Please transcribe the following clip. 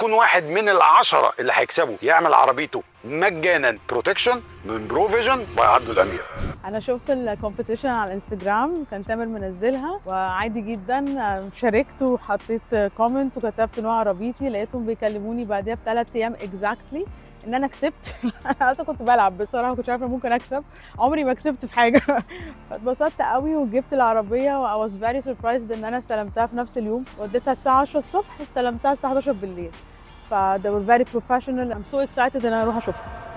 كون واحد من العشرة اللي هيكسبوا يعمل عربيته مجانا بروتكشن من برو فيجن وعبد الامير. انا شفت الكومبيتيشن على الانستجرام، كان تامر منزلها وعادي جدا شاركت وحطيت كومنت وكتبت نوع عربيتي، لقيتهم بيكلموني بعديها ب3 ايام اكزاكتلي ان انا كسبت. انا اصلا كنت بلعب بصراحه، ما كنتش عارفه ممكن اكسب، عمري ما كسبت في حاجه. فاتبسطت قوي وجبت العربيه و I was very surprised ان انا استلمتها في نفس اليوم، وديتها الساعه 10 الصبح، استلمتها الساعه 11 بالليل. ف they were very professional. I'm so excited ان انا اروح اشوفها.